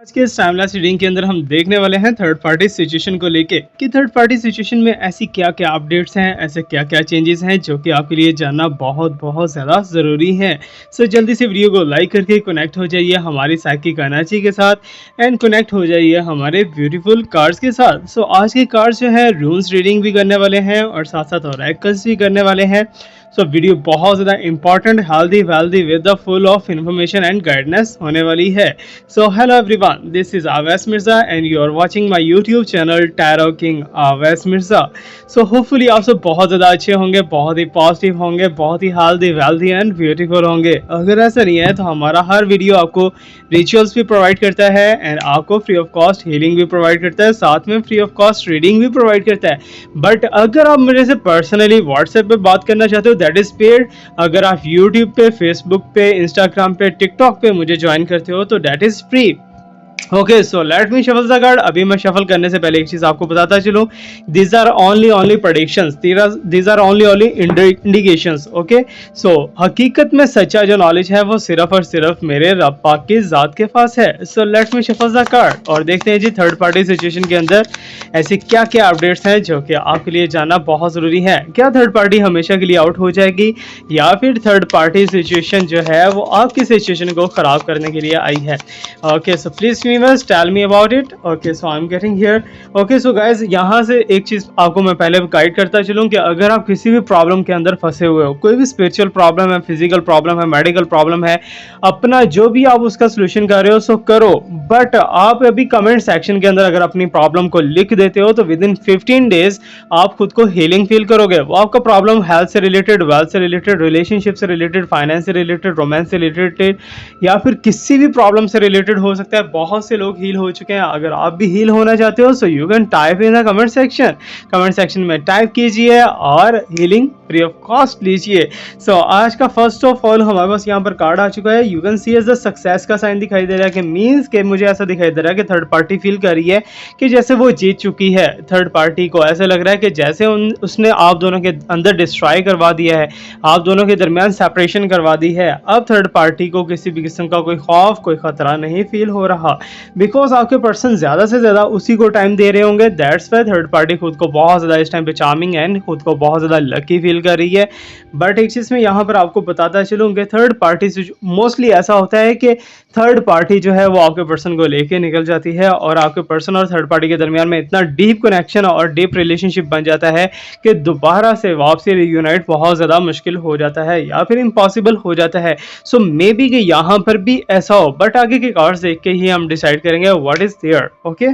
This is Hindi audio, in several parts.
आज के इस टाइमलेस रीडिंग के अंदर हम देखने वाले हैं थर्ड पार्टी सिचुएशन को लेके कि थर्ड पार्टी सिचुएशन में ऐसी क्या क्या अपडेट्स हैं, ऐसे क्या क्या चेंजेस हैं जो कि आपके लिए जानना बहुत बहुत ज़्यादा ज़रूरी है। सो जल्दी से वीडियो को लाइक करके कनेक्ट हो जाइए हमारी साइकिक एनर्जी के साथ एंड कनेक्ट हो जाइए हमारे ब्यूटीफुल कार्ड्स के साथ। सो आज के कार्ड्स जो है रून्स रीडिंग भी करने वाले हैं और साथ साथ ऑरेकल्स भी करने वाले हैं। सो वीडियो बहुत ज़्यादा important, healthy wealthy with the full of information and guidance होने वाली है। So hello everyone, this is Avesh Mirza and you are watching my YouTube channel Tarot King Avesh Mirza. So hopefully आप सब बहुत ज़्यादा अच्छे होंगे, बहुत ही पॉजिटिव होंगे, बहुत ही हेल्दी वेल्दी एंड ब्यूटीफुल होंगे। अगर ऐसा नहीं है तो हमारा हर वीडियो आपको रिचुअल्स भी प्रोवाइड करता है एंड आपको फ्री ऑफ कॉस्ट हीलिंग भी प्रोवाइड करता है, साथ में फ्री ऑफ कॉस्ट रीडिंग भी प्रोवाइड करता है। बट अगर आप मेरे से पर्सनली व्हाट्सएप पे बात करना चाहते हो दैट इज पेड। अगर आप यूट्यूब पे, फेसबुक पे, इंस्टाग्राम पे, टिकटॉक पे मुझे ज्वाइन करते हो तो that is free. Okay, so let me shuffle the card. अभी मैं शफल करने से पहले एक चीज आपको बताता चलूं, these are only predictions, these are only indications. Okay, so हकीकत में सच्चा जो नॉलेज है वो सिर्फ और सिर्फ मेरे रब पाक की जात के पास है। सो let me shuffle the card और देखते हैं जी थर्ड पार्टी सिचुएशन के अंदर ऐसे क्या क्या अपडेट्स हैं जो कि आपके लिए जानना बहुत जरूरी है। क्या थर्ड पार्टी हमेशा के लिए आउट हो जाएगी या फिर थर्ड पार्टी सिचुएशन जो है वो आपकी सिचुएशन को खराब करने के लिए आई है। Okay, so please tell me about it. Okay, so I'm getting here. Okay, so guys, यहाँ से एक चीज आपको मैं पहले गाइड करता चलूँ कि अगर आप किसी भी प्रॉब्लम के अंदर फंसे हुए हो, कोई भी स्पिरिचुअल प्रॉब्लम है, फिजिकल प्रॉब्लम है, मेडिकल प्रॉब्लम है, अपना जो भी आप उसका सोल्यूशन कर रहे हो सो करो। बट आप अभी कमेंट सेक्शन के अंदर अगर अपनी प्रॉब्लम को लिख देते हो तो विद इन 15 डेज आप खुद को हीलिंग फील करोगे। वो आपका प्रॉब्लम हेल्थ से रिलेटेड, वेल्थ से रिलेटेड, रिलेशनशिप से रिलेटेड, फाइनेंस से रिलेटेड, रोमांस से रिलेटेड या फिर किसी भी प्रॉब्लम से रिलेटेड हो सकता है। बहुत से लोग हील हो चुके हैं। अगर आप भी हील होना चाहते हो so you can type in the comment section में टाइप कीजिए और हीलिंग फ्री ऑफ कॉस्ट लीजिए। सो आज का फर्स्ट ऑफ ऑल हमारे पास यहाँ पर कार्ड आ चुका है। You can see as the success का साइन दिखाई दे रहा है कि मींस के मुझे ऐसा दिखाई दे रहा है कि थर्ड पार्टी फील कर रही है कि जैसे वो जीत चुकी है। थर्ड पार्टी को ऐसा लग रहा है कि जैसे उसने आप दोनों के अंदर डिस्ट्रॉय करवा दिया है, आप दोनों के दरमियान सेपरेशन करवा दी है। अब थर्ड पार्टी को किसी भी किस्म का कोई खौफ, कोई खतरा नहीं फील हो रहा बिकॉज आपके पर्सन ज्यादा से ज्यादा उसी को टाइम दे रहे होंगे। दैट्स वाई थर्ड पार्टी खुद को बहुत ज्यादा इस टाइम पे चार्मिंग एंड खुद को बहुत ज्यादा लकी फील कर रही है। बट एक चीज मैं यहाँ पर आपको बताता चलूँ कि थर्ड पार्टी से मोस्टली ऐसा होता है कि थर्ड पार्टी जो है वो आपके पर्सन को लेके निकल जाती है और आपके पर्सन और थर्ड पार्टी के दरमियान में इतना डीप कनेक्शन और डीप रिलेशनशिप बन जाता है कि दोबारा से वापसी रियूनाइट बहुत ज़्यादा मुश्किल हो जाता है या फिर इम्पॉसिबल हो जाता है। सो मे बी कि यहाँ पर भी ऐसा हो, बट आगे के कार्ड्स देख के ही हम डिसाइड करेंगे व्हाट इज देयर। ओके,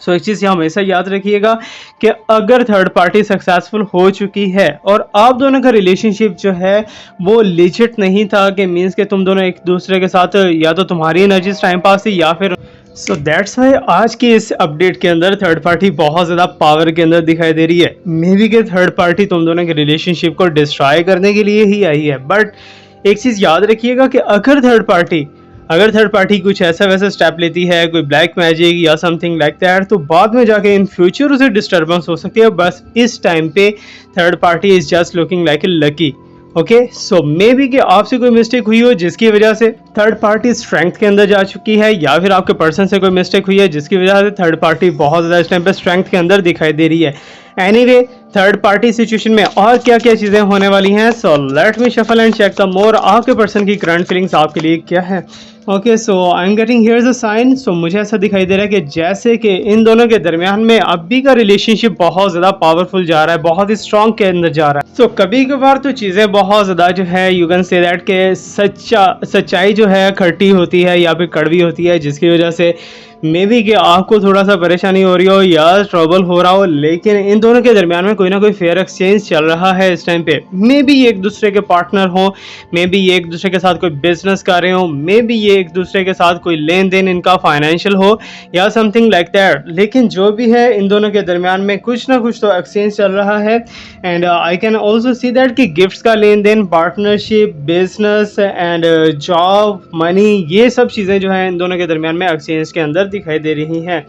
सो एक चीज़ हमेशा याद रखिएगा कि अगर थर्ड पार्टी सक्सेसफुल हो चुकी है और आप दोनों का रिलेशनशिप जो है वो लिजिट नहीं था कि मीन्स कि तुम दोनों एक दूसरे के साथ या तो तुम्हारी एनर्जी टाइम पास थी या फिर सो दैट्स वाई आज की इस अपडेट के अंदर थर्ड पार्टी बहुत ज़्यादा पावर के अंदर दिखाई दे रही है। मे बी कि थर्ड पार्टी तुम दोनों के रिलेशनशिप को डिस्ट्रॉय करने के लिए ही आई है। बट एक चीज़ याद रखिएगा कि अगर थर्ड पार्टी कुछ ऐसा वैसा स्टेप लेती है, कोई ब्लैक मैजिक या समथिंग लाइक दैट, तो बाद में जाके इन फ्यूचर उसे डिस्टर्बेंस हो सकती है। बस इस टाइम पे third party is just looking like a lucky. Okay, so may be कि आपसे कोई मिस्टेक हुई हो जिसकी वजह से थर्ड पार्टी स्ट्रेंथ के अंदर जा चुकी है या फिर आपके पर्सन से कोई मिस्टेक हुई है जिसकी वजह से थर्ड पार्टी बहुत ज़्यादा इस टाइम पे स्ट्रेंथ के अंदर दिखाई दे रही है। एनीवे, थर्ड पार्टी सिचुएशन में और क्या क्या चीज़ें होने वाली हैं, so let me shuffle and check the more. आपके पर्सन की करंट फीलिंग्स आपके लिए क्या है। Okay, so I am getting here the sign. So मुझे ऐसा दिखाई दे रहा है कि जैसे कि इन दोनों के दरमियान में अभी का रिलेशनशिप बहुत ज़्यादा पावरफुल जा रहा है, बहुत ही स्ट्रॉन्ग के अंदर जा रहा है। सो कभी कभार तो चीज़ें बहुत ज़्यादा जो है यू कैन से दैट के सच्चाई जो है खट्टी होती है या फिर कड़वी होती है, जिसकी वजह से मे बी कि आपको थोड़ा सा परेशानी हो रही हो या ट्रबल हो रहा हो, लेकिन इन दोनों के दरमियान में कोई ना कोई फेयर एक्सचेंज चल रहा है इस टाइम पे। मे बी ये एक दूसरे के पार्टनर हो, मे बी ये एक दूसरे के साथ कोई बिजनेस कर रहे हो, मे बी ये एक दूसरे के साथ कोई लेन देन इनका फाइनेंशियल हो या समथिंग लाइक दैट। लेकिन जो भी है इन दोनों के दरमियान में कुछ ना कुछ तो एक्सचेंज चल रहा है। And I can also see that कि गिफ्ट्स का लेन देन, partnership, business and job, money, ये सब चीज़ें जो है इन दोनों के दरमियान में एक्सचेंज के अंदर दिखाई दे रही हैं।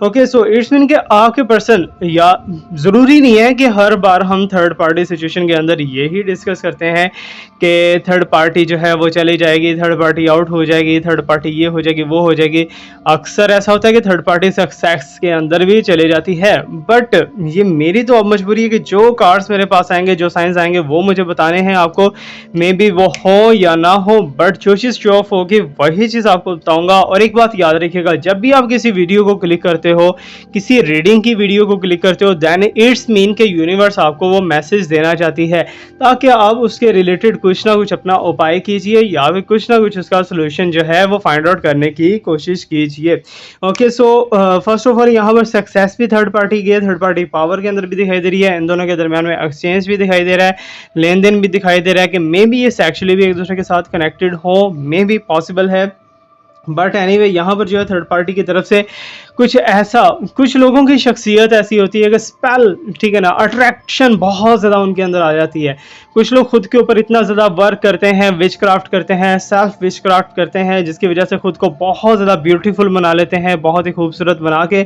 ओके, सो इट्स मीन कि आपके पर्सन, या ज़रूरी नहीं है कि हर बार हम थर्ड पार्टी सिचुएशन के अंदर यही डिस्कस करते हैं कि थर्ड पार्टी जो है वो चली जाएगी, थर्ड पार्टी आउट हो जाएगी, थर्ड पार्टी ये हो जाएगी, वो हो जाएगी। अक्सर ऐसा होता है कि थर्ड पार्टी सक्सेस के अंदर भी चली जाती है, बट ये मेरी तो अब मजबूरी है कि जो कार्ड्स मेरे पास आएंगे, जो साइंस आएंगे, वो मुझे बताने हैं आपको। मे बी वो हो या ना हो, बट जो चीज़ शो ऑफ होगी वही चीज़ आपको बताऊंगा। और एक बात याद रखिएगा, जब भी आप किसी वीडियो को क्लिक करते हो, किसी रीडिंग की वीडियो को क्लिक करते हो, देन इट्स मीन के यूनिवर्स आपको वो मैसेज देना चाहती है, ताकि आप उसके रिलेटेड कुछ ना कुछ अपना उपाय कीजिए, या फिर कुछ ना कुछ उसका सोल्यूशन जो है वो फाइंड आउट करने की कोशिश कीजिए। Okay, so first of all यहाँ पर सक्सेस भी थर्ड पार्टी की है, थर्ड पार्टी पावर के अंदर भी दिखाई दे रही है, इन दोनों के दरमियान में एक्सचेंज भी दिखाई दे रहा है, लेन देन भी दिखाई दे रहा है कि मे बी ये सेक्सुअली भी एक दूसरे के साथ कनेक्टेड हो, मे बी पॉसिबल है। बट एनीवे यहाँ पर जो है थर्ड पार्टी की तरफ से कुछ ऐसा, कुछ लोगों की शख्सियत ऐसी होती है कि स्पेल, ठीक है ना, अट्रैक्शन बहुत ज़्यादा उनके अंदर आ जाती है। कुछ लोग खुद के ऊपर इतना ज़्यादा वर्क करते हैं, विच क्राफ्ट करते हैं, सेल्फ विच क्राफ्ट करते हैं, जिसकी वजह से खुद को बहुत ज़्यादा ब्यूटीफुल बना लेते हैं, बहुत ही खूबसूरत बना के।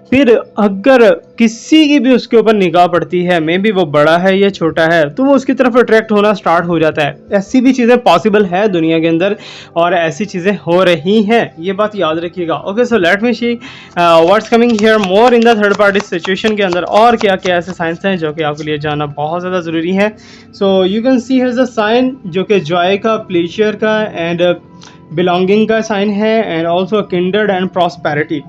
फिर अगर किसी की भी उसके ऊपर निगाह पड़ती है, मे बी वो बड़ा है या छोटा है, तो वो उसकी तरफ अट्रैक्ट होना स्टार्ट हो जाता है। ऐसी भी चीज़ें पॉसिबल है दुनिया के अंदर, और ऐसी चीज़ें हो रही हैं, ये बात याद रखिएगा। Okay, so let me see what's coming here more in the third party situation के अंदर, और क्या क्या ऐसे साइंस हैं जो कि आपके लिए जानना बहुत ज़्यादा ज़रूरी है। So you can see here the sign, जो कि जॉय का, प्लेजर का एंड बिलोंगिंग का साइन है, and also kindred and prosperity.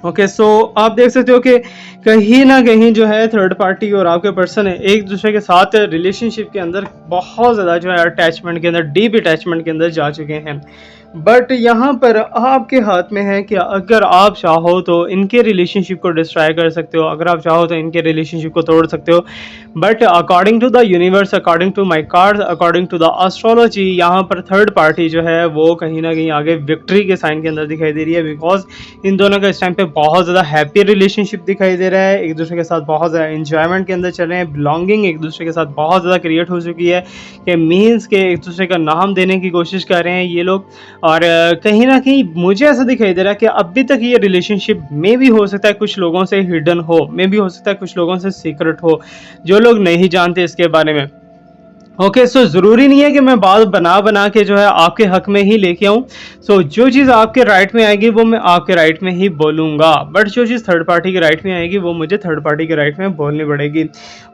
Okay, so आप देख सकते हो कि कहीं ना कहीं जो है थर्ड पार्टी और आपके पर्सन है एक दूसरे के साथ रिलेशनशिप के अंदर बहुत ज़्यादा जो है अटैचमेंट के अंदर, डीप अटैचमेंट के अंदर जा चुके हैं। बट यहाँ पर आपके हाथ में है कि अगर आप चाहो तो इनके रिलेशनशिप को डिस्ट्रॉय कर सकते हो, अगर आप चाहो तो इनके रिलेशनशिप को तोड़ सकते हो। But according to the universe, according to my card, according to the astrology, यहाँ पर थर्ड पार्टी जो है वो कहीं ना कहीं आगे विक्ट्री के साइन के अंदर दिखाई दे रही है, बिकॉज इन दोनों का इस टाइम पे बहुत ज़्यादा हैप्पी रिलेशनशिप दिखाई दे रहा है, एक दूसरे के साथ बहुत ज़्यादा इंजॉयमेंट के अंदर चल रहे हैं, बिलोंगिंग एक दूसरे के साथ बहुत ज़्यादा क्रिएट हो चुकी है, कि मीन्स के एक दूसरे का नाम देने की कोशिश कर रहे हैं ये लोग। और कहीं ना कहीं मुझे ऐसा दिखाई दे रहा है कि अभी तक ये रिलेशनशिप में भी हो सकता है कुछ लोगों से हिडन हो, में भी हो सकता है कुछ लोगों से सीक्रेट हो, जो लोग नहीं जानते इसके बारे में। ओके, सो ज़रूरी नहीं है कि मैं बात बना के जो है आपके हक में ही लेके आऊँ। सो जो चीज़ आपके राइट में आएगी वो मैं आपके राइट में ही बोलूँगा, बट जो चीज़ थर्ड पार्टी के राइट में आएगी वो मुझे थर्ड पार्टी के राइट में बोलनी पड़ेगी।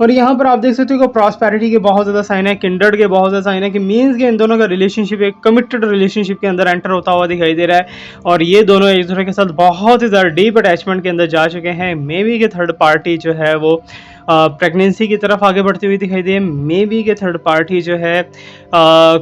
और यहाँ पर आप देख सकते हो कि प्रॉस्पेरिटी के बहुत ज़्यादा साइन है, किंडर्ड के बहुत ज़्यादा साइन है, कि मीन्स के इन दोनों का रिलेशनशिप एक कमिटेड रिलेशनशिप के अंदर एंटर होता हुआ दिखाई दे रहा है, और ये दोनों एक दूसरे के साथ बहुत ही ज़्यादा डीप अटैचमेंट के अंदर जा चुके हैं। मे बी के थर्ड पार्टी जो है वो प्रेगनेंसी की तरफ आगे बढ़ती हुई दिखाई दे, मे बी के थर्ड पार्टी जो है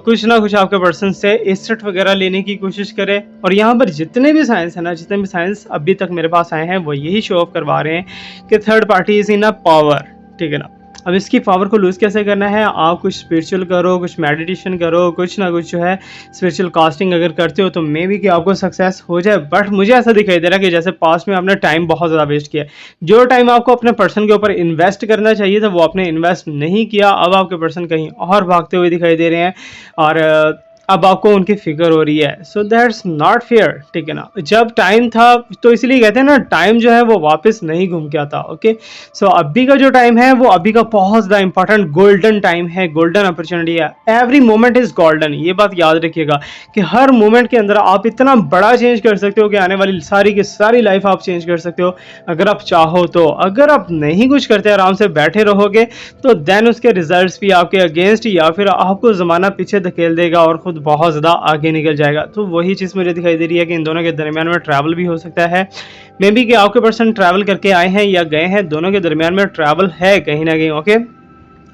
कुछ ना कुछ आपके पर्सन से एसेट वगैरह लेने की कोशिश करे। और यहाँ पर जितने भी साइंस है ना, जितने भी साइंस अभी तक मेरे पास आए हैं, वो यही शो ऑफ करवा रहे हैं कि third party is in a power, ठीक है ना। अब इसकी पावर को लूज़ कैसे करना है, आप कुछ स्पिरिचुअल करो, कुछ मेडिटेशन करो, कुछ ना कुछ जो है स्पिरिचुअल कास्टिंग अगर करते हो तो मे बी कि आपको सक्सेस हो जाए। बट मुझे ऐसा दिखाई दे रहा है कि जैसे पास्ट में आपने टाइम बहुत ज़्यादा वेस्ट किया, जो टाइम आपको अपने पर्सन के ऊपर इन्वेस्ट करना चाहिए था वो आपने इन्वेस्ट नहीं किया, अब आपके पर्सन कहीं और भागते हुए दिखाई दे रहे हैं, और अब आपको उनकी फिक्र हो रही है। सो दैट्स नॉट फेयर, ठीक है ना। जब टाइम था, तो इसलिए कहते हैं ना, टाइम जो है वो वापस नहीं घूम के आता। ओके, सो अभी का जो टाइम है वो अभी का बहुत ज़्यादा इंपॉर्टेंट गोल्डन टाइम है, गोल्डन अपॉर्चुनिटी है। एवरी मोमेंट इज गोल्डन, ये बात याद रखिएगा कि हर मोमेंट के अंदर आप इतना बड़ा चेंज कर सकते हो कि आने वाली सारी की सारी लाइफ आप चेंज कर सकते हो अगर आप चाहो तो। अगर आप नहीं कुछ करते, आराम से बैठे रहोगे, तो देन उसके रिजल्ट्स भी आपके अगेंस्ट, या फिर आपको ज़माना पीछे धकेल देगा और खुद बहुत ज़्यादा आगे निकल जाएगा। तो वही चीज़ मुझे दिखाई दे रही है कि इन दोनों के दरमियान में ट्रैवल भी हो सकता है। मे बी कि आपके पर्सन ट्रैवल करके आए हैं या गए हैं, दोनों के दरमियान में ट्रैवल है कहीं ना कहीं। ओके,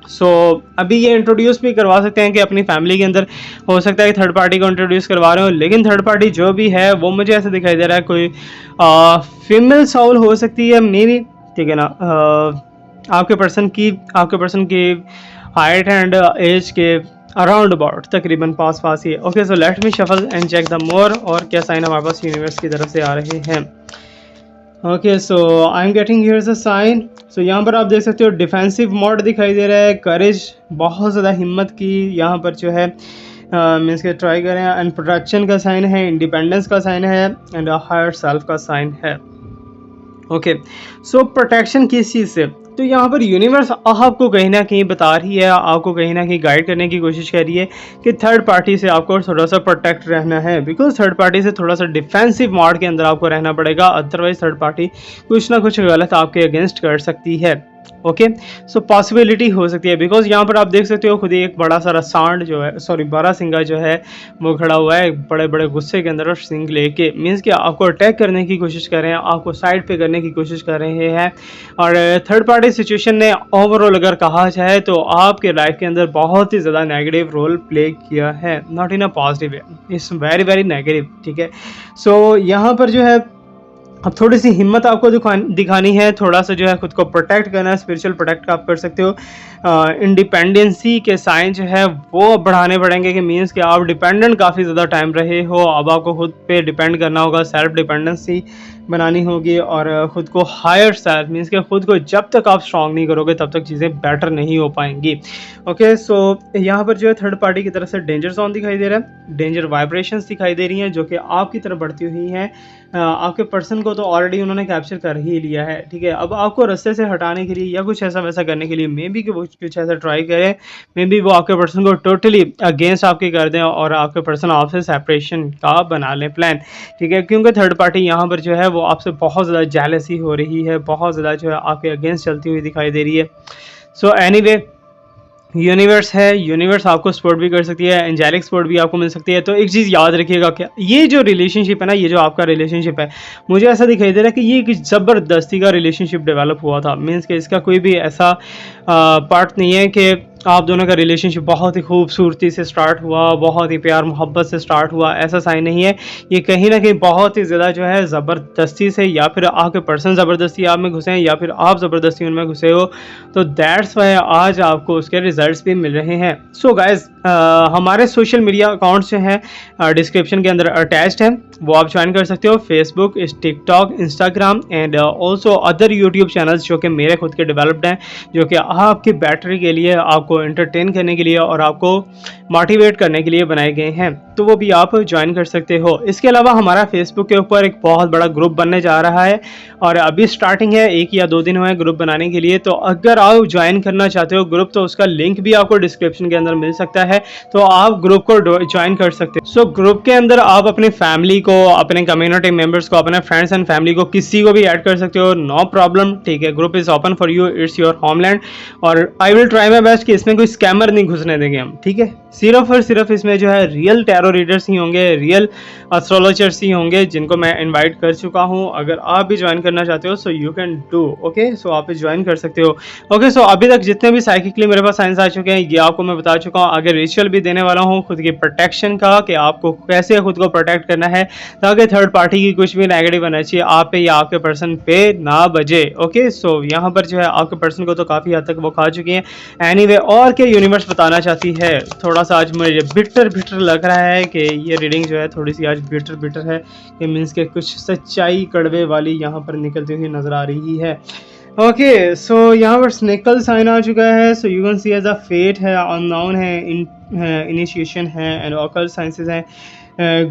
सो अभी ये इंट्रोड्यूस भी करवा सकते हैं कि अपनी फैमिली के अंदर हो सकता है कि थर्ड पार्टी को इंट्रोड्यूस करवा रहे हो, लेकिन थर्ड पार्टी जो भी है वो मुझे ऐसा दिखाई दे रहा है कोई फीमेल सोल हो सकती है, मे बी, ठीक है ना। आपके पर्सन की हाइट एंड एज के अराउंड अबाउट तकरीबन पास ही है। Okay, so let me shuffle and check the more, और क्या साइन हमारे पास यूनिवर्स की तरफ से आ रहे हैं। Okay, so I am getting here a sign. So यहाँ पर आप देख सकते हो डिफेंसिव मोड दिखाई दे रहा है, करेज, बहुत ज़्यादा हिम्मत की यहाँ पर जो है मीन्स के ट्राई करें। एंड प्रोटेक्शन का साइन है, इंडिपेंडेंस का साइन है एंड हायर सेल्फ का साइन है। ओके, सो प्रोटेक्शन किस चीज़ से? तो यहाँ पर यूनिवर्स आपको कहीं ना कहीं बता रही है, आपको कहीं ना कहीं गाइड करने की कोशिश कर रही है कि थर्ड पार्टी से आपको थोड़ा सा प्रोटेक्ट रहना है, बिकॉज थर्ड पार्टी से थोड़ा सा डिफेंसिव मोड के अंदर आपको रहना पड़ेगा, अदरवाइज थर्ड पार्टी कुछ ना कुछ गलत आपके अगेंस्ट कर सकती है। ओके, सो पॉसिबिलिटी हो सकती है, बिकॉज यहाँ पर आप देख सकते हो खुद ही एक बड़ा सारा सांड जो है, सॉरी बारहसिंगा जो है वो खड़ा हुआ है बड़े बड़े गुस्से के अंदर और सिंग लेके, मीन्स कि आपको अटैक करने की कोशिश कर रहे हैं, आपको साइड पे करने की कोशिश कर रहे हैं। और थर्ड पार्टी सिचुएशन ने ओवरऑल अगर कहा जाए तो आपके लाइफ के अंदर बहुत ही ज़्यादा नेगेटिव रोल प्ले किया है, not in a positive way, it's very very negative. ठीक है, सो यहाँ पर जो है अब थोड़ी सी हिम्मत आपको दिखानी है, थोड़ा सा जो है खुद को प्रोटेक्ट करना है, स्पिरिचुअल प्रोटेक्ट आप कर सकते हो। इंडिपेंडेंसी के साइन जो है वो बढ़ाने पड़ेंगे कि मीन्स कि आप डिपेंडेंट काफ़ी ज़्यादा टाइम रहे हो, अब आपको खुद पे डिपेंड करना होगा, सेल्फ डिपेंडेंसी बनानी होगी और ख़ुद को हायर सेल्फ मीन्स कि खुद को जब तक आप स्ट्रांग नहीं करोगे तब तक चीज़ें बेटर नहीं हो पाएंगी। ओके, सो यहाँ पर जो है थर्ड पार्टी की तरफ से डेंजर जोन दिखाई दे रहा है, डेंजर वाइब्रेशंस दिखाई दे रही हैं जो कि आपकी तरफ बढ़ती हुई हैं। आपके पर्सन को तो ऑलरेडी उन्होंने कैप्चर कर ही लिया है। ठीक है, अब आपको रास्ते से हटाने के लिए या कुछ ऐसा वैसा करने के लिए मे बी कि वो कुछ ऐसा ट्राई करें, मे बी वो आपके पर्सन को टोटली अगेंस्ट आपके कर दें और आपके पर्सन आपसे सेपरेशन का बना लें प्लान। ठीक है, क्योंकि थर्ड पार्टी यहाँ पर जो है वो आपसे बहुत ज़्यादा जेलसी हो रही है, बहुत ज़्यादा जो है आपके अगेंस्ट चलती हुई दिखाई दे रही है। सो एनीवे, यूनिवर्स है, यूनिवर्स आपको सपोर्ट भी कर सकती है, एंजेलिक सपोर्ट भी आपको मिल सकती है। तो एक चीज़ याद रखिएगा, क्या ये जो रिलेशनशिप है ना, ये जो आपका रिलेशनशिप है, मुझे ऐसा दिखाई दे रहा है कि ये एक ज़बरदस्ती का रिलेशनशिप डेवलप हुआ था, मीन्स कि इसका कोई भी ऐसा पार्ट नहीं है कि आप दोनों का रिलेशनशिप बहुत ही खूबसूरती से स्टार्ट हुआ, बहुत ही प्यार मोहब्बत से स्टार्ट हुआ, ऐसा साइन नहीं है। ये कहीं ना कहीं बहुत ही ज़्यादा जो है ज़बरदस्ती से, या फिर आपके पर्सन ज़बरदस्ती आप में घुसे हैं या फिर आप ज़बरदस्ती उनमें घुसे हो, तो दैट्स वाई आज आपको उसके रिजल्ट्स भी मिल रहे हैं। सो गाइज, हमारे सोशल मीडिया अकाउंट्स जो हैं डिस्क्रिप्शन के अंदर अटैच्ड हैं, वो आप ज्वाइन कर सकते हो, Facebook, TikTok, Instagram and also other YouTube channels जो कि मेरे खुद के डेवलप्ड हैं, जो कि आपकी बैटरी के लिए, आपको एंटरटेन करने के लिए और आपको मोटिवेट करने के लिए बनाए गए हैं, तो वो भी आप ज्वाइन कर सकते हो। इसके अलावा हमारा फेसबुक के ऊपर एक बहुत बड़ा ग्रुप बनने जा रहा है और अभी स्टार्टिंग है, 1 या 2 दिन हुए ग्रुप बनाने के लिए। तो अगर आप ज्वाइन करना चाहते हो ग्रुप, तो उसका लिंक भी आपको डिस्क्रिप्शन के अंदर मिल सकता है, तो आप ग्रुप को ज्वाइन कर सकते हो। सो ग्रुप के अंदर आप अपनी फैमिली को, अपने कम्युनिटी मेंबर्स को, अपने फ्रेंड्स एंड फैमिली को, किसी को भी ऐड कर सकते हो, नो प्रॉब्लम। ठीक है, group is open for you, it's your homeland और I will try my best कि इसमें कोई स्कैमर नहीं घुसने देंगे हम। ठीक है, सिर्फ और सिर्फ इसमें जो है रियल टैरो रीडर्स ही होंगे, रियल एस्ट्रोलॉजर्स ही होंगे, जिनको मैं इनवाइट कर चुका हूं। अगर आप भी ज्वाइन करना चाहते हो so you can do. Okay, so आप भी ज्वाइन कर सकते हो। ओके, सो अभी तक जितने भी साइकिकली मेरे पास साइंस आ चुके हैं ये आपको मैं बता चुका हूँ। आगे रिचुअल भी देने वाला हूँ खुद की प्रोटेक्शन का, कि आपको कैसे खुद को प्रोटेक्ट करना है ताकि थर्ड पार्टी की कुछ भी नेगेटिव एनर्जी आप पे या आपके पर्सन पे ना बजे। ओके, सो यहाँ पर जो है आपके पर्सन को तो काफ़ी हद तक वो खा चुकी हैं। एनीवे, और क्या यूनिवर्स बताना चाहती है, थोड़ा सा आज मुझे बिटर लग रहा है कि ये रीडिंग जो है थोड़ी सी आज बिटर है, कि मीन्स के कुछ सच्चाई कड़वे वाली यहाँ पर निकलती हुई नजर आ रही है। ओके, सो यहाँ पर स्नेकल साइन आ चुका है, so you can see as a fate है, अननोन है, इनिशिएशन है एंड ऑकल्ट साइंसेस है,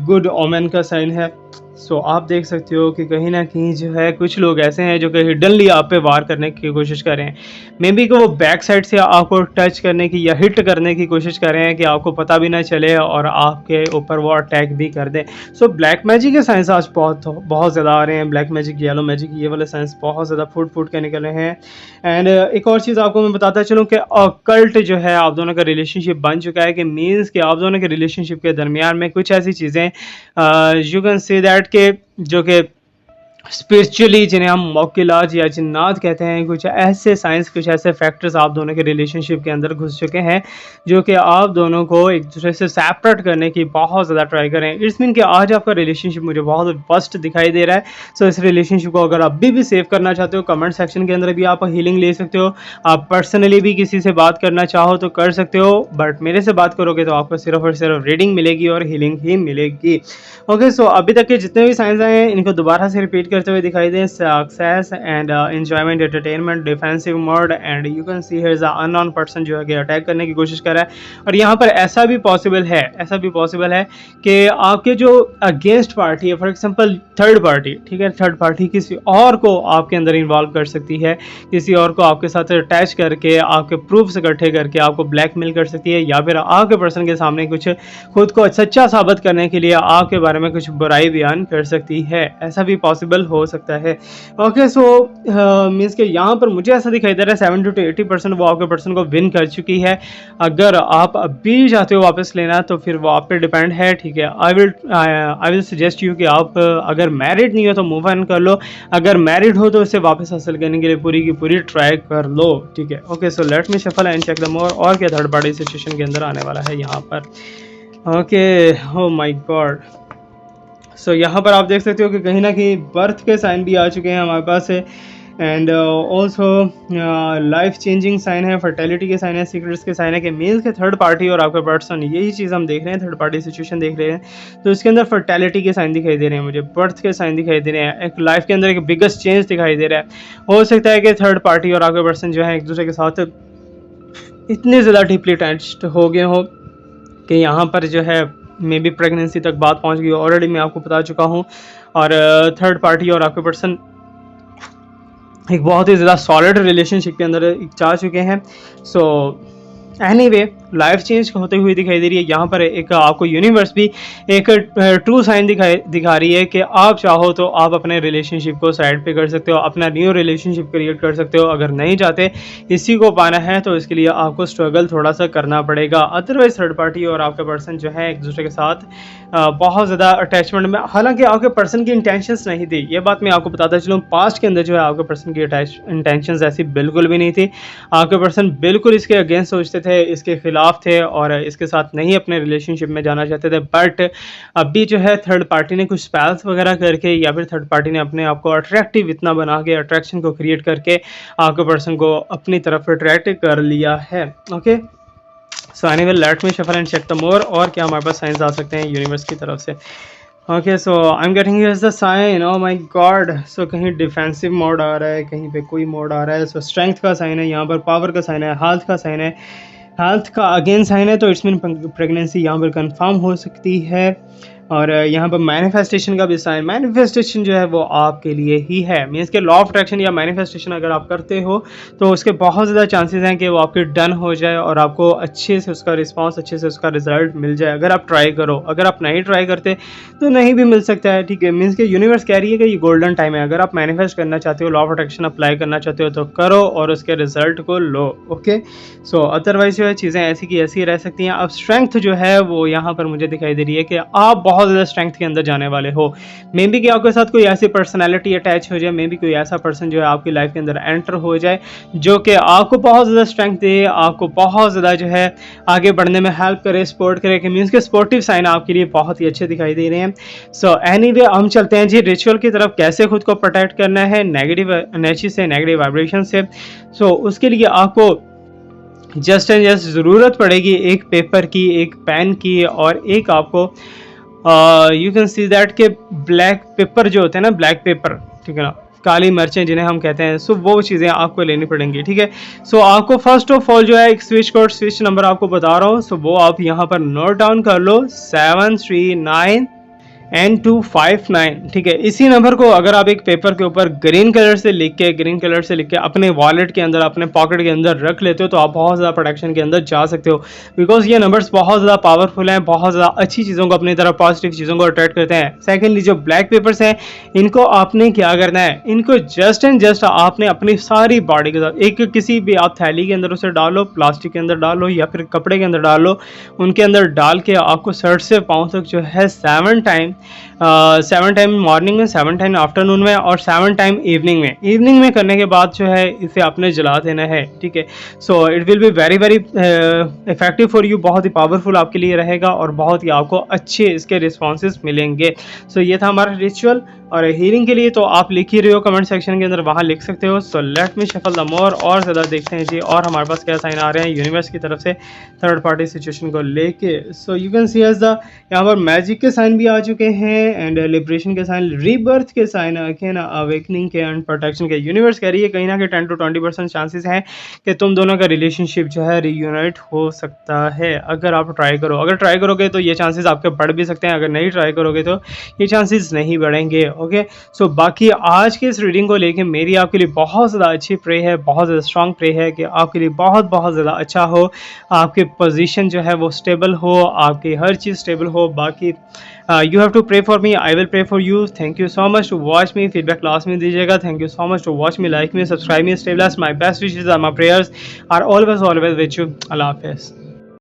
गुड ओमेन का साइन है। सो आप देख सकते हो कि कहीं ना कहीं जो है कुछ लोग ऐसे हैं जो कि हिडनली आप पे वार करने की कोशिश कर रहे हैं, मे बी कि वो बैक साइड से आपको टच करने की या हिट करने की कोशिश कर रहे हैं कि आपको पता भी ना चले और आपके ऊपर वो अटैक भी कर दें। सो ब्लैक मैजिक के साइंस आज बहुत ज़्यादा आ रहे हैं, ब्लैक मैजिक, येलो मैजिक, ये वाले साइंस बहुत ज़्यादा फूट के निकले हैं। एंड एक और चीज़ आपको मैं बताता चलूँ कि ऑकल्ट जो है आप दोनों का रिलेशनशिप बन चुका है, कि मीन्स कि आप दोनों के रिलेशनशिप के दरमियान में कुछ ऐसी चीज़ें यू कैन से दैट के जो कि स्पिरिचुअली, जिन्हें हम मौकिलाज या जिन्नात कहते हैं, कुछ ऐसे साइंस, कुछ ऐसे फैक्टर्स आप दोनों के रिलेशनशिप के अंदर घुस चुके हैं जो कि आप दोनों को एक दूसरे से सेपरेट करने की बहुत ज़्यादा ट्राई करें। इट्स मीन कि आज आपका रिलेशनशिप मुझे बहुत वर्स्ट दिखाई दे रहा है। सो इस रिलेशनशिप को अगर अभी भी सेव करना चाहते हो, कमेंट सेक्शन के अंदर भी आप हीलिंग ले सकते हो। आप पर्सनली भी किसी से बात करना चाहो तो कर सकते हो, बट मेरे से बात करोगे तो आपको सिर्फ और सिर्फ रीडिंग मिलेगी और हीलिंग ही मिलेगी। ओके, सो अभी तक के जितने भी साइंस आए हैं इनको दोबारा से रिपीट करते हुए दिखाई दे, success and enjoyment, entertainment, defensive mode, and you can see here is a unknown person जो है कि अटैक करने की कोशिश कर रहा है। और यहाँ पर ऐसा भी पॉसिबल है कि आपके जो अगेंस्ट पार्टी है, फॉर एग्जांपल थर्ड पार्टी, ठीक है, थर्ड पार्टी किसी और को आपके अंदर इन्वॉल्व कर सकती है, किसी और को आपके साथ अटैच करके आपके प्रूफ्स इकट्ठे करके आपको ब्लैकमेल कर सकती है, या फिर आपके पर्सन के सामने कुछ खुद को सच्चा साबित करने के लिए आपके बारे में कुछ बुराई बयान कर सकती है। ऐसा भी पॉसिबल हो सकता है। ओके, सो मीन्स कि यहाँ पर मुझे ऐसा दिखाई दे रहा है 70 to 80% वो आपके पर्सन को विन कर चुकी है। अगर आप अभी चाहते हो वापस लेना तो फिर वो आप पे डिपेंड है, ठीक है। आई विल सजेस्ट यू कि आप अगर मैरिड नहीं हो तो मूव ऑन कर लो, अगर मैरिड हो तो इसे वापस हासिल करने के लिए पूरी की पूरी ट्राई कर लो, ठीक है। Okay, so let me shuffle and check the more, और क्या थर्ड पार्टी सिचुएशन के अंदर आने वाला है यहाँ पर। ओके, ओ माय गॉड, सो यहाँ पर आप देख सकते हो कि कहीं ना कहीं बर्थ के साइन भी आ चुके हैं हमारे पास है, and also life changing sign है, फर्टिलिटी के साइन है, सीक्रेट्स के साइन है, कि मेल के थर्ड पार्टी और आपका पर्सन, यही चीज़ हम देख रहे हैं, थर्ड पार्टी सिचुएशन देख रहे हैं। तो इसके अंदर फर्टिलिटी के साइन दिखाई दे रहे हैं मुझे, बर्थ के साइन दिखाई दे रहे हैं, एक लाइफ के अंदर एक बिगेस्ट चेंज दिखाई दे रहा है। हो सकता है कि थर्ड पार्टी और आपका पर्सन जो है एक दूसरे के साथ इतने ज़्यादा डीपली अटैच्ड हो गए हो कि यहाँ पर जो है मे बी प्रेगनेंसी तक बात पहुँच गई, ऑलरेडी मैं आपको बता चुका हूँ। और थर्ड पार्टी और आपके पर्सन एक बहुत ही ज़्यादा सॉलिड रिलेशनशिप के अंदर जा चुके हैं। सो एनीवे, लाइफ चेंज होते हुए दिखाई दे रही है। यहाँ पर एक आपको यूनिवर्स भी एक ट्रू साइन दिखा रही है कि आप चाहो तो आप अपने रिलेशनशिप को साइड पे कर सकते हो, अपना न्यू रिलेशनशिप क्रिएट कर सकते हो। अगर नहीं चाहते इसी को पाना है तो इसके लिए आपको स्ट्रगल थोड़ा सा करना पड़ेगा। अदरवाइज थर्ड पार्टी और आपका पर्सन जो है एक दूसरे के साथ बहुत ज़्यादा अटैचमेंट में, हालांकि आपके पर्सन की इंटेंशंस नहीं थी, ये बात मैं आपको बताता चलूँ। पास्ट के अंदर जो है आपके पर्सन की इंटेंशंस ऐसी बिल्कुल भी नहीं थी। आपके पर्सन बिल्कुल इसके अगेंस्ट सोचते थे, इसके खिलाफ थे और इसके साथ नहीं अपने रिलेशनशिप में जाना चाहते थे। बट अभी जो है थर्ड पार्टी ने कुछ स्पेल्स वगैरह करके, या फिर थर्ड पार्टी ने अपने आप को अट्रैक्टिव इतना बना के, अट्रैक्शन को क्रिएट करके आपके पर्सन को अपनी तरफ अट्रैक्ट कर लिया है। Okay, so anyway, let me shuffle and check the more, और क्या हमारे पास साइंस आ सकते हैं यूनिवर्स की तरफ से। Okay, so I am getting here the sign, oh my god. So कहीं डिफेंसिव मोड आ रहा है, कहीं पे कोई मोड आ रहा है। सो स्ट्रेंथ का साइन है यहाँ पर, पावर का साइन है, हेल्थ का साइन है, हेल्थ का अगेन साइन है, तो इट्स मीन प्रेगनेंसी यहाँ पर कंफर्म हो सकती है। और यहाँ पर मैनिफेस्टेशन का भी साइन, मैनिफेस्टेशन जो है वो आपके लिए ही है। मीन्स के लॉ ऑफ अट्रैक्शन या मैनिफेस्टेशन अगर आप करते हो तो उसके बहुत ज़्यादा चांसेस हैं कि वो आपके डन हो जाए और आपको अच्छे से उसका रिस्पांस, अच्छे से उसका रिजल्ट मिल जाए अगर आप ट्राई करो। अगर आप नहीं ट्राई करते तो नहीं भी मिल सकता है, ठीक है। मीन्स के यूनिवर्स कह रही है कि ये गोल्डन टाइम है, अगर आप मैनिफेस्ट करना चाहते हो, लॉ ऑफ अट्रैक्शन अप्लाई करना चाहते हो तो करो और उसके रिजल्ट को लो। ओके, सो अदरवाइज जो है चीज़ें ऐसी की ऐसी रह सकती हैं। अब स्ट्रेंथ जो है वो यहाँ पर मुझे दिखाई दे रही है कि आप बहुत ज़्यादा स्ट्रेंथ के अंदर जाने वाले हो। मे बी कि आपके साथ कोई ऐसी पर्सनैलिटी अटैच हो जाए, मे बी कोई ऐसा पर्सन जो है आपकी लाइफ के अंदर एंटर हो जाए जो कि आपको बहुत ज़्यादा स्ट्रेंथ दे, आपको बहुत ज़्यादा जो है आगे बढ़ने में हेल्प करे, सपोर्ट करे, कि मीन्स के सपोर्टिव साइन आपके लिए बहुत ही अच्छे दिखाई दे रहे हैं। सो एनीवे, हम चलते हैं जी रिचुअल की तरफ, कैसे खुद को प्रोटेक्ट करना है नेगेटिव एनर्जी से, नेगेटिव वाइब्रेशन से। सो उसके लिए आपको जस्ट एंड जस्ट ज़रूरत पड़ेगी एक पेपर की, एक पेन की, और एक आपको यू कैन सी दैट के ब्लैक पेपर जो होते हैं ना, ब्लैक पेपर, ठीक है ना, काली मिर्चें जिन्हें हम कहते हैं। सो वो चीज़ें आपको लेनी पड़ेंगी, ठीक है। सो आपको फर्स्ट ऑफ ऑल जो है एक स्विच कोड, स्विच नंबर आपको बता रहा हूँ, सो वो आप यहाँ पर नोट डाउन कर लो, 739 N259, ठीक है। इसी नंबर को अगर आप एक पेपर के ऊपर ग्रीन कलर से लिख के अपने वॉलेट के अंदर, अपने पॉकेट के अंदर रख लेते हो तो आप बहुत ज़्यादा प्रोटेक्शन के अंदर जा सकते हो। बिकॉज ये नंबर्स बहुत ज़्यादा पावरफुल हैं, बहुत ज़्यादा अच्छी चीज़ों को अपनी तरफ, पॉजिटिव चीज़ों को अट्रैक्ट करते हैं। सेकेंडली, जो ब्लैक पेपर्स हैं इनको आपने क्या करना है, इनको जस्ट एंड जस्ट आपने अपनी सारी बॉडी के साथ, एक किसी भी आप थैली के अंदर उसे डालो, प्लास्टिक के अंदर डालो या फिर कपड़े के अंदर डालो, उनके अंदर डाल के आपको सर से पाँव तक जो है 7 टाइम मॉर्निंग में, 7 टाइम आफ्टरनून में और 7 टाइम इवनिंग में करने के बाद जो है इसे आपने जला देना है, ठीक है। So it will be very very effective for you, बहुत ही पावरफुल आपके लिए रहेगा और बहुत ही आपको अच्छे इसके रिस्पॉन्सेस मिलेंगे। सो ये था हमारा रिचुअल। और हीलिंग के लिए तो आप लिख ही रहे हो कमेंट सेक्शन के अंदर, वहाँ लिख सकते हो। सो let me shuffle the more, और ज़्यादा देखते हैं जी और हमारे पास क्या साइन आ रहे हैं यूनिवर्स की तरफ से थर्ड पार्टी सिचुएशन को लेके। So you can see as the यहाँ पर मैजिक के साइन भी आ चुके हैं एंड लिबरेशन के साइन, रीबर्थ के साइन, अगेन अवेकनिंग के एंड प्रोटेक्शन के। यूनिवर्स कह रही है कहीं ना कहीं 10 to 20% चांसेस हैं कि तुम दोनों का रिलेशनशिप जो है रीयूनाइट हो सकता है अगर आप ट्राई करो। अगर ट्राई करोगे तो ये चांसेस आपके बढ़ भी सकते हैं, अगर नहीं ट्राई करोगे तो ये चांसेस नहीं बढ़ेंगे। ओके, सो बाकी आज के इस रीडिंग को लेके मेरी आपके लिए बहुत ज़्यादा अच्छी प्रे है, बहुत ज़्यादा स्ट्रॉन्ग प्रे है कि आपके लिए बहुत बहुत ज़्यादा अच्छा हो, आपके पोजीशन जो है वो स्टेबल हो, आपकी हर चीज़ स्टेबल हो। बाकी you have to pray for me, I will pray for you. Thank you so much to watch me, feedback last में दीजिएगा। Thank you so much to watch me, like me, subscribe me, stay blessed, my best wishes, my prayers are always with you. अल्लाह हाफिज़।